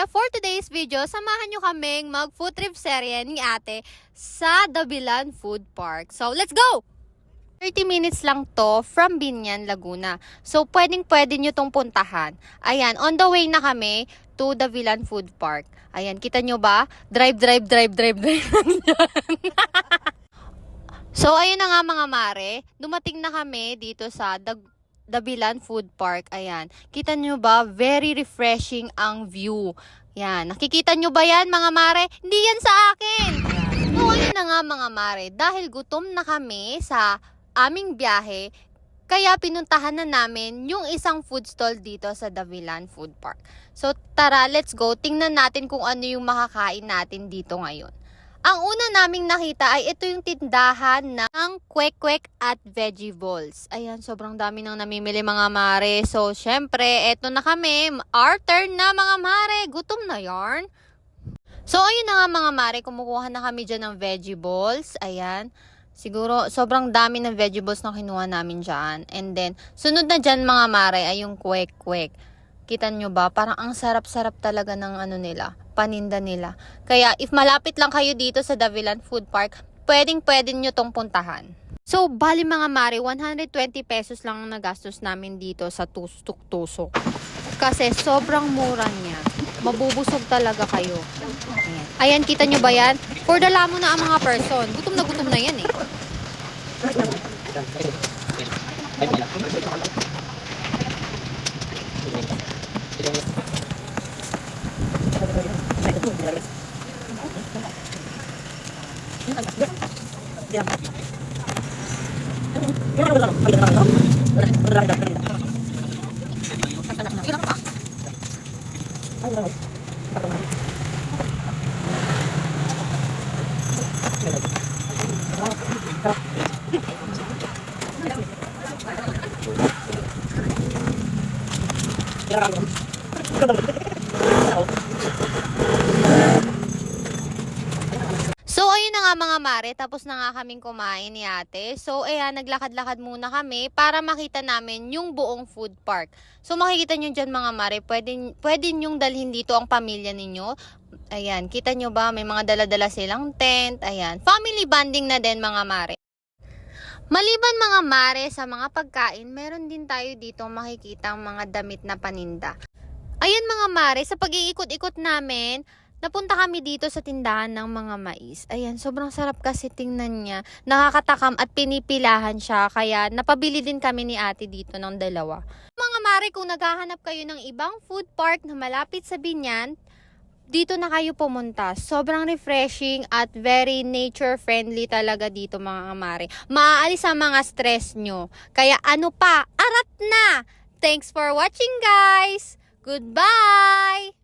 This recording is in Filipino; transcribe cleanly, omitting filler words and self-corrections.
Mare, for today's video, samahan nyo kaming mag-food trip serye ni ate sa Dabilan Food Park. So, let's go! 30 minutes lang to from Binyan, Laguna. So, pwedeng-pwede nyo tong puntahan. Ayan, on the way na kami to Dabilan Food Park. Ayan, kita nyo ba? Drive lang yan. So, ayun na nga mga mare, dumating na kami dito sa Dabilan Food Park. Ayan. Kita nyo ba? Very refreshing ang view. Yan. Nakikita nyo ba yan mga mare? Hindi yan sa akin. So, ayun na nga mga mare. Dahil gutom na kami sa aming biyahe, kaya pinuntahan na namin yung isang food stall dito sa Dabilan Food Park. So, tara, let's go. Tingnan natin kung ano yung makakain natin dito ngayon. Ang una naming nakita ay ito yung tindahan ng kwek-kwek at veggie balls. Ayan, sobrang dami nang namimili mga mare. So, syempre, eto na kami. Our turn na mga mare. Gutom na yarn. So, ayun na nga mga mare. Kumukuha na kami dyan ng veggie balls. Ayan. Siguro, sobrang dami ng veggie balls na kinuha namin dyan. And then, sunod na dyan mga mare ay yung kwek-kwek. Kita nyo ba? Parang ang sarap-sarap talaga ng ano nila, paninda nila. Kaya if malapit lang kayo dito sa Dabilan Food Park, pwedeng-pwede nyo tong puntahan. So, bali mga mare, 120 pesos lang ang nagastos namin dito sa tusok-tusok. Kasi sobrang mura niya. Mabubusog talaga kayo. Ayan, kita nyo ba yan? For the lamo na ang mga person. Gutom na yan eh. So, ayun na nga mga mare, tapos na nga kaming kumain ni ate. So, ayan, naglakad-lakad muna kami para makita namin yung buong food park. So, makikita nyo dyan mga mare, pwede nyong dalhin dito ang pamilya ninyo. Ayan, kita nyo ba, may mga dala-dala silang tent. Ayan, family bonding na din mga mare. Maliban mga mare sa mga pagkain, meron din tayo dito makikita ang mga damit na paninda. Ayan mga mare, sa pag-iikot-ikot namin, napunta kami dito sa tindahan ng mga mais. Ayan, sobrang sarap kasi tingnan niya. Nakakatakam at pinipilahan siya. Kaya napabili din kami ni ate dito ng dalawa. Mga mare, kung naghahanap kayo ng ibang food park na malapit sa Binyan, dito na kayo pumunta. Sobrang refreshing at very nature friendly talaga dito mga mare. Maaalis ang mga stress nyo. Kaya ano pa, arat na! Thanks for watching guys! Goodbye!